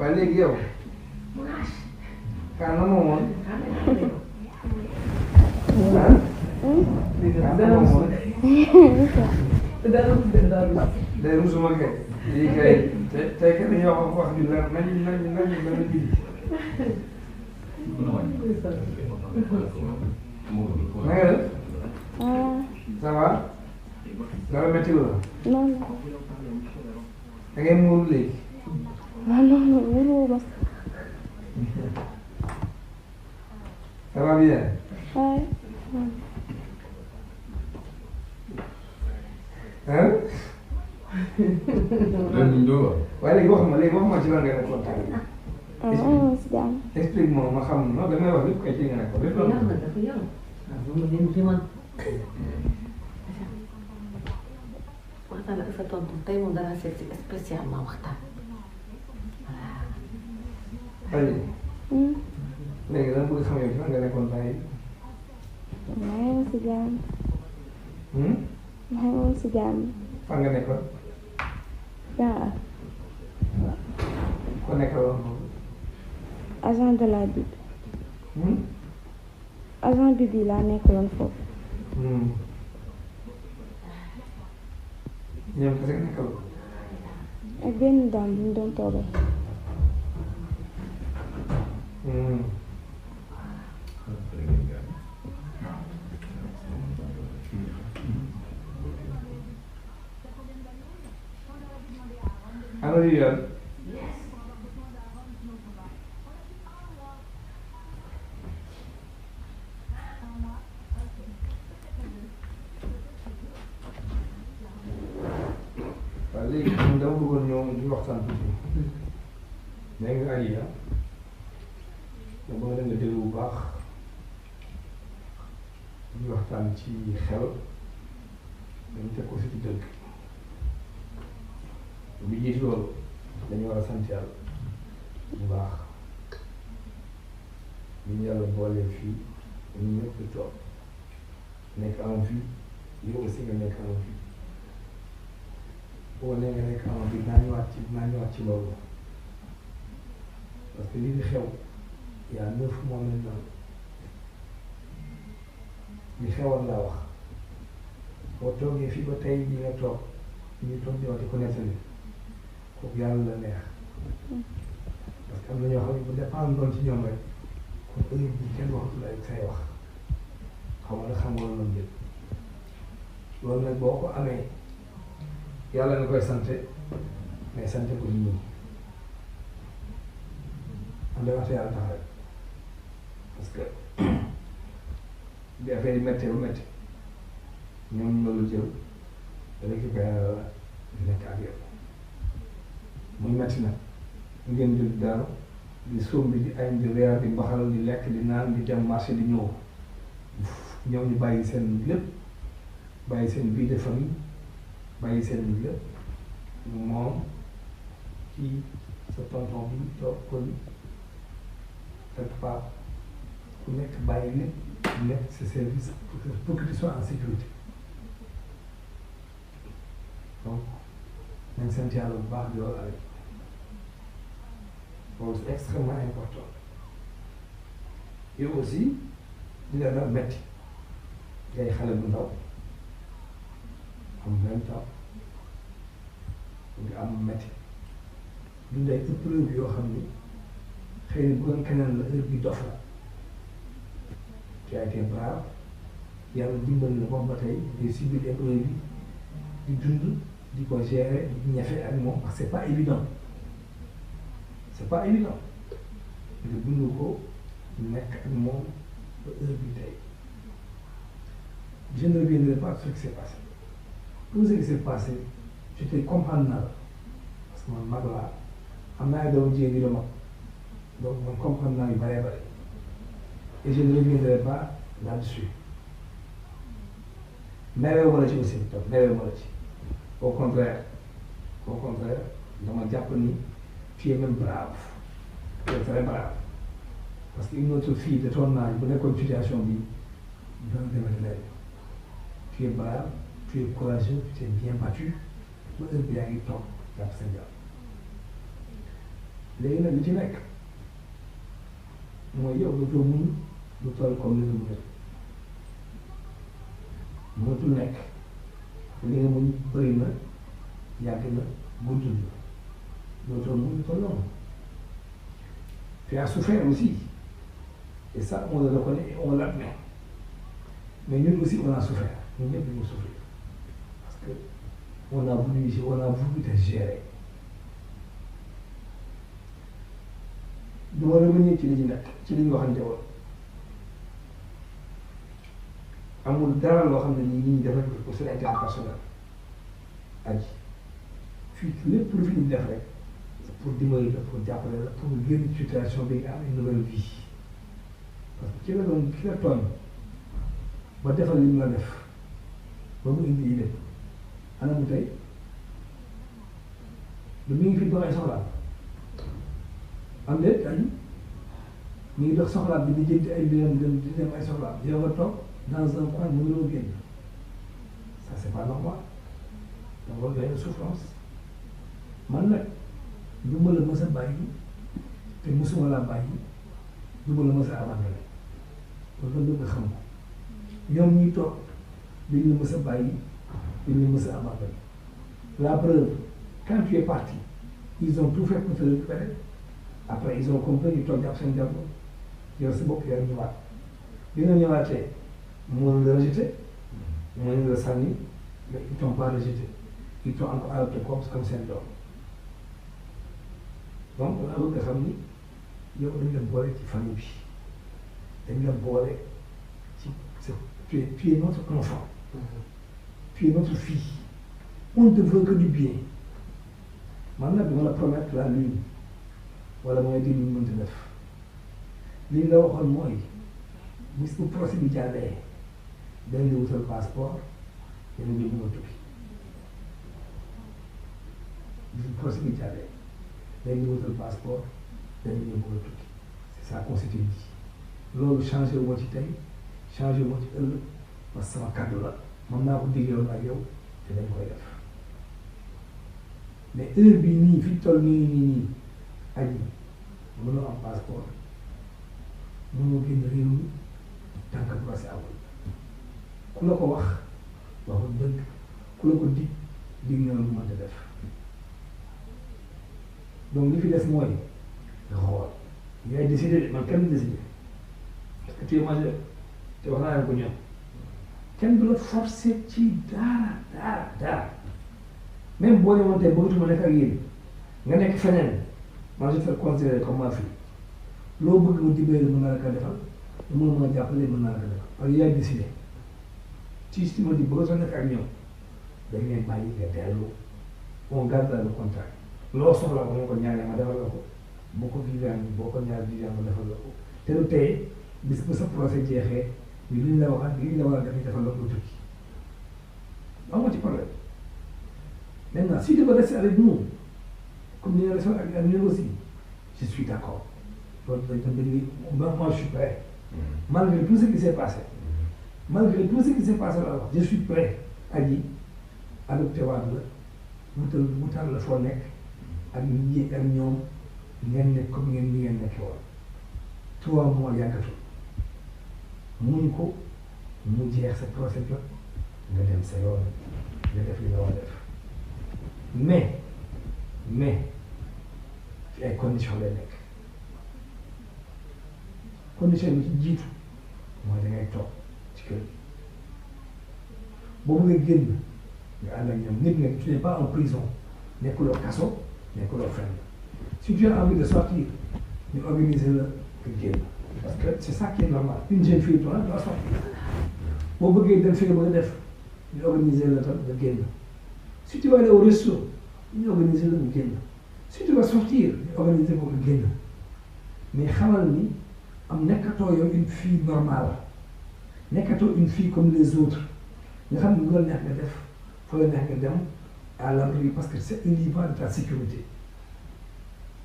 waaye léegi yow kaan na moom woon ah kaan na moom woon day musuma kay lii kay tey kay dañuy wax ju leer nañ ji na nga def ça va dara métti la non da ngay muuru léegi non wóoruma ça va bien waaye hein waaye léegi wax ma ci lan nga nekkoon si jàmm explique moi ma xam non damay wax lépp kay ci nga nekkoon lépp lan waxtaan ak sa tontu tey moom dara seet si spécialement waxtaan voilà. léegi dama bëgg xam yow ci lan nga nekkoon tey. maa ngi si jàmm maa ngi si jàmm fan nga nekkoon. yaa ko nekkaloon foofu. agent de la Bible agent Bible laa nekkaloon foofu ñoom kese nga nekkaloon. ak benn dame bu ñu doon toogal ana lii daal. waaw léegi dama bëggoon ñëw di waxtaan tuuti nee nga Aliya dama bëgg nga déglu bu baax di waxtaan ci xel dañu teg ko si ci dëgg bi jiitu loolu dañu war a sant yàlla bu baax ñu yàlla boole fii ñu ñëpp di toog nekk en vie yow aussi nga nekk en vie boo nee nga nekk en vie naa ñëwaat ci loolu parce que li di xew y a 9 mois maintenant li xewoon laa wax boo toogee fii ba tey bi nga toog ñu toog di wax di ko nettali kooku yàlla la neex parce que am na ñoo xam ne bu dépendre doon ci ñoom rek kon heure bii kenn waxatul ay say wax xaw ma xam nga loolu jël loolu nag boo ko amee yàlla nga koy sante mais sante ko nit ñi am da waxte yàlla tax rek parce que bi affaire yi méttee ba métti ñoom loolu jël récupéré la nekk ak yow muy métti nag ngeen jël daal di sombi di añ di reer di mbaxal di lekk di naan di dem marché di ñëw ñoom ñu bàyyi seen lépp bàyyi seen vie de famille bàyyi seen lépp moom ci sa tonton bi toog ko quelque part ku nekk bàyyi lépp nekk sa service pour que tu sois en sécurité donc nañ sant yàlla bu baax di loolu avec loolu c'est extrêmement important yow aussi dina la metti ngay xale bu ndaw am 20 ans nga am metti dund ay épreuve yoo xam ni xëy na bu doon keneen la heure bi dof la tu as été brave yàlla dimbali la moom ba tey ngay subir épreuve yi di dund di ko gérer di ñafe ak moom parce que c'est pas évident c'est pas évident nga dund ko nekk ak moom ba heure bi tey je ne reviendrai pas sur ce qui s'est passé tout ce qui s'est passé je te comprendre naa la parce que man mag laa am naa ay doom jigéen yu la mag donc man comprendre naa yu bëree bëri et je ne reviendrai pas là-dessus meree ma la ci aussi donc meree ma la ci au contraire dama jàpp ni tu es même brave tu es très brave parce que une autre fille de ton âge bu nekkoon situation bi dana demati lay tu es brave tu es courageux tu es bien battu ba heure bi yaa ngi toog jàpp sa njàpp léegi nag li ci nekk mooy yow dootoo mun lu toll comme li nga mën mënatul nekk li nga mun bëri na yàgg na guddul na dootoo mun lu toll noonu. Tu as souffert aussi et ça on le reconnaît et on l'admet mais ñun aussi on a souffert ñun ñëpp dañoo souffrir parce que on a voulu te gérer. du ma revenir ci li ñu nekk ci li ñu waxante woon amul dara loo xam ne nii nit ñi def nañ ko sur intérêt personnel aji fii lépp lu fi ñu def rek pour dimbali la pour jàppale la pour génn situation bi nga am une nouvelle vie parce que ki la tooñ ba defal li mu la def ba mu indi yi lépp ana mu tey lu mi ngi fi doon ay soxlaam am déet aji mi ngi dox soxlaam bi di jënd ay mbiram di dem ay soxlaam yow nga toog dans un coin mënuloo génn ça c'est pas normal donc loolu day souffrance man nag du ma la mës a bàyyi te mësuma laa bàyyi du ma la mës a abandonné loolu nga xam ko ñoom ñuy toog dañ la mës a bàyyi dañ la mës a abandonné la preuve quand tu es parti ils ont tout fait pour te récupérer après ils ont compris ñu toog jàpp seen jàpp yow sa bopp yaa ñëwaat bi nga ñëwaatee mënuñ la rejeté mënuñ la sànni mais ils t'ont pas rejeté ils t'ont encore adopté comme seen doom donc laa bëgg nga xam ni yow dañ la boole ci famille bi dañ la boole ci tu es notre enfant tu es notre fille on ne te veut que du bien man nag dama la promettre la lune wala mooy di luñ mënta def li la waxoon mooy bis bu procès bi jàllee dañ la wutal passeport dañ la mën a tukki bis bu procès bi jàllee dañ la wutal passeport dañ la mën a tukki c'est ça qu'on s'était dit loolu changé wu ma ci tey changé wu ma ci ëllëg parce que sama kàddu la mën naa ko diggoon ak yow te dañ koy def mais heure bii nii fi toll nii aji mënoo am passeport mënoo génn réew mi tant que procès amul ku la ko wax waxul dëgg ku la ko dig na lu mënta def donc li fi des mooy nga xool yaay décidé man kenn du décidé parce que tu es majeur te wax naa leen ko ñoom kenn du la forcer ci dara même boo demoon tey bëggatuma nekk ak yéen nga nekk feneen man je te considéré comme ma fille loo bëgg mu dimbali mën naa la ko defal lu ma mën a jàppale mën naa la ko defal parce que yaay décidé si ma di bëggatoo nekk ak ñoom dañ leen bàyyi nga dellu on garde le contact loo soxla ko ko ñaanee ma defal la ko boo ko vivant boo ko ñaar vivant ma defal la ko te lu tey bis bu sa procès jeexee ñu li ñu la waxaat li ñu la war a def defal la ko tukki amoo ci problème maintenant si tu veux rester avec nous comme ni nga resté ak ñun aussi je suis d'accord loolu moi je suis prêt malgré tout ce qui s'est passé malgré tout ce qui s'est passé là je suis prêt aji adopté waat la wutal la foo nekk ak ñi ak ñoom ngeen nekk comme ngeen ni ngeen nekkee woon 3 mois yàggatul muñ ko mu jeex sa procès jot nga dem sa yoon nga def li nga war a def mais ci ay conditions lay nekk condition bi ci jiitu mooy da ngay toog ci kër gi boobu nga génn nga ànd ak ñoom nit nga tu n'es pas en prison nekkuloo kaso nekkuloo fenn si tu as envie de sortir ñu organiser la nga génn parce que c'est ça qui est normal une jeune fille toi doit sortir boo bëggee dem fi nga bëgg a def ñu organiser la tam nga génn si tu vas aller au resto ñu organiser la nga génn si tu vas sortir ñu organiser ko nga génn mais xamal ni am nekkatoo yow une fille normale nekkatoo une fille comme les autres nga xam ne lu la neex nga def foo la neex nga dem à l'abri parce que c'est il y va de ta sécurité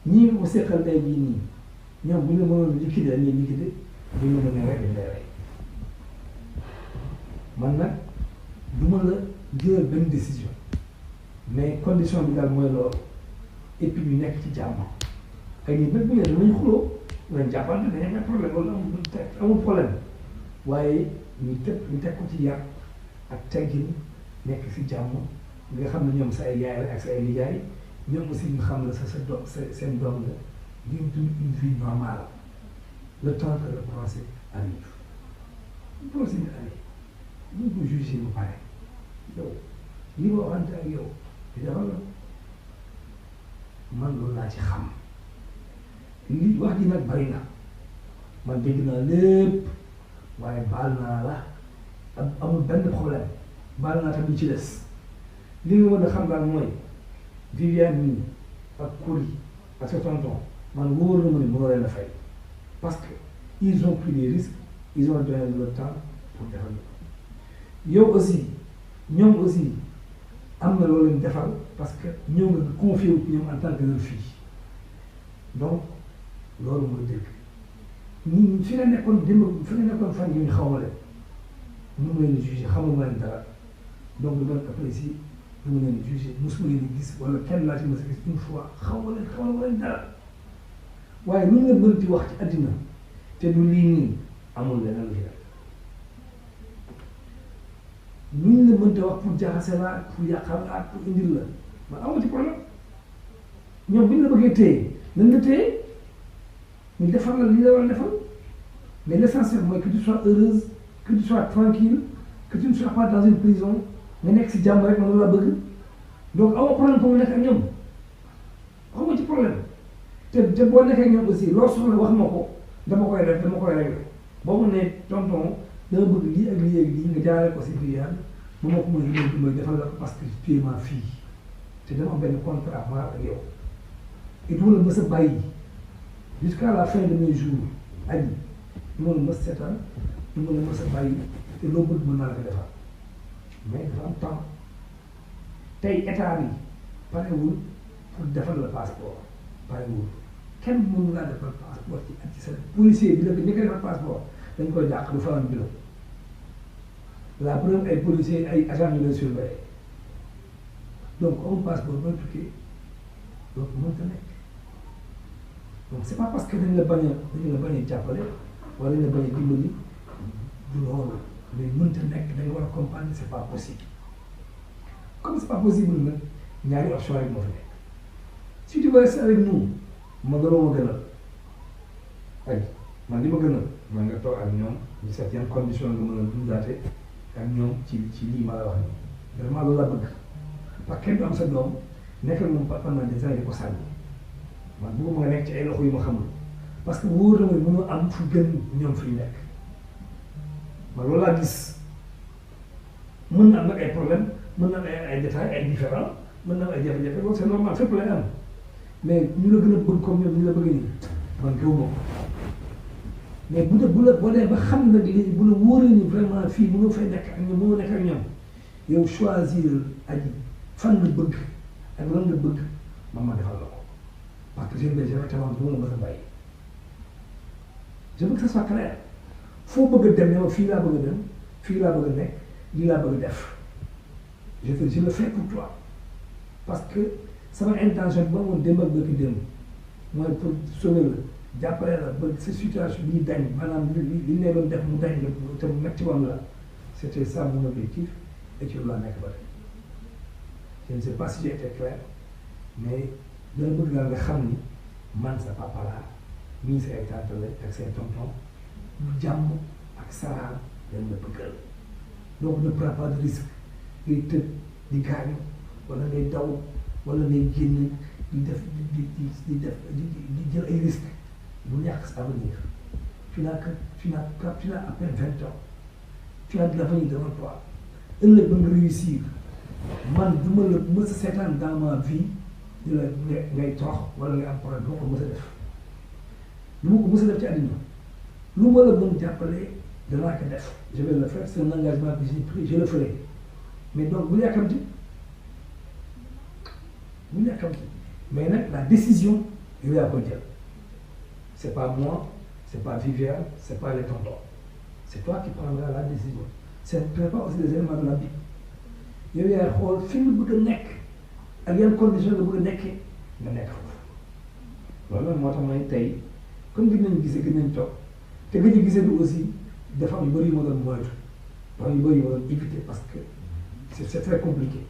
ñii nga ko seqal tey jii nii ñoom bu ñu la mënoon liquider dañuy liquider bu ñu la mënee rey dañ lay rey man nag du ma la jëlal benn décision mais condition bi daal mooy loolu et puis ñu nekk ci jàmm ay nit nag bu ñëwee danañ xuloo danañ jàppante dañuy am problème wala amul problème waaye ñu teg ko ci yar ak teggin nekk si jàmm nga xam ne ñoom sa ay yaay la ak sa ay nijaay ñoom aussi ñu xam la sa seen doom la ngeen dund une vie normale le temps que le procès arrive le procès bi arrive ñu ko jugé bu pare yow li ma waxante ak yow di defal la man loolu laa ci xam li wax ji nag bari na man dégg naa lépp waaye baal naa la amul benn problème baal naa tamit ci des li nga mën a xam daal mooy Viviane nii ak Coly ak sa tonton man wóor na ma ne mënoo leen a fay parce que ils ont pris des risques ils ont donné le temps pour defal yow aussi ñoom aussi am na loo leen defal parce que ñëw nga confié wu ñoom en tant que leur fille donc loolu mooy dëgg ñi fi nga nekkoon démb fi nga nekkoon fan yii xaw ma leen nu mu leen di jugé xamuma leen dara donc lu doon apprécié nu mu leen di jugé mosuma leen di gis wala kenn laa ci mos a gis une fois xamuma leen dara waaye lu nga mën di wax ci àddina te du lii nii amul leneen lu ci def luñ la mënta wax pour jaxase la pour yàqal la pour indil la man amoo ci problème ñoom bu ñu la bëggee téye nañ la téye ñu defal la li la war a defal mais l'essentiel mooy que tu sois heureuse que tu sois tranquille que tu ne sois pas dans une prison nga nekk si jàmm rek man loolu la bëgg donc amoo problème pour mu nekk ak ñoom amoo ci problème te boo nekkee ak ñoom aussi loo soxla wax ma ko dama koy def dama koy réglé boo mu ne tonton dama bëgg lii ak lii ak lii nga jaaree ko si Viviane bu ma ko mën a dimbali defal la ko parce que tu es ma fille te dama am benn contrat ma ak yow et du ma la mës a bàyyi jusqu'à la fin de mes jours aji du ma la mës seetaan du ma la mës a bàyyi te loo bëgg mën naa la ko defal mais dafa am temps tey état bi parewul pour defal la passeport parewul kenn mënu laa defal passeport ci ak ci sa policier bi la ñu koy defal passeport dañ koy dàq du fa am bureau la preuve ay policiers ay agents yu lay surveiller donc amul passeport booy tukkee donc mënta nekk donc c'est pas parce que dañ la bañ a jàppale wala dañ la bañ a dimbali du loolu mais mënta nekk da nga war a comprendre c'est pas possible comme c'est pas possible nag ñaari option rek moo fi nekk si tu veux rester avec nous ma gënal ay man li ma gënal man nga toog ak ñoom ñu seet yan condition nga mën a dundaate ak ñoom ci lii ma la wax nii vraiment loolu laa bëgg parce que kenn du am sa doom nekk ak moom pendant des années di ko sànni man bëgguma nga nekk ci ay loxo yu ma xamul parce que wóor na ma mënoo am fu gën ñoom fi ñu nekk man loolu laa gis mën na am nag ay problème mën na am ay détails ay différents mën na am ay jafe-jafe loolu c'est normal fépp lay am mais ñu la gën a bëgg comme ñoom ñu la bëgg nii man gëw ma ko mais bu la boo dee ba xam nag léegi bu la wóoree ni vraiment fii mënoo fay nekk ak ñoom mënoo nekk ak ñoom yow choisir aji fan nga bëgg ak lan nga bëgg man ma defal la ko parce que jeune bi directement du ma la mën a bàyyi je veux que ça soit clair foo bëgg a dem ne ma fii laa bëgg a dem fii laa bëgg a nekk lii laa bëgg a def je le fais pour toi parce que sama intention bi ma amoon démb ak bëgg démb mooy pour sauver la jàppale la ba sa situation bi dañ maanaam li ne doon def mu dañ la te mu metti woon la c'était ça mon objectif et ci la nekk ba tey je ne sais pas si j'ai été clair mais dana bëgg daal nga xam ni man sa papa laa mii sa ay tante la ak say tonton jàmm ak salaam dañ la bëggal donc ne prends pas de risque ngay tëdd di gaañu wala ngay daw wala ngay génn di def di jël ay risques bu ñàkk sa avenir tu n'as à peine 20 ans tu as de l'avenir devant toi ëllëg ba nga réussir man du ma la mës a seetaan dans ma vie di la ngay torox wala ngay am problème doo ko mës a def lu ma ko mës a def ci àddina lu ma la mën jàppale danaa ko def je vais le faire c'est un engagement que j'ai pris je le ferai mais donc bu yàkkamti mais nag la décision yow yaa koy jël c'est pas moi c'est pas Viviane c'est pas les tontons c'est toi qui prendras la décision c'est pas aussi les éléments de la vie yow yaay xool fi nga bëgg a nekk ak yan condition nga bëgg a nekkee nga nekk foofu loolu nag moo tax may tey comme gën nañu gisee gën nañu toog te gëj a gisee bi aussi dafa am yu bëri yu ma doon moytu dafa am yu bëri yu ma doon éviter parce que c'est très compliqué.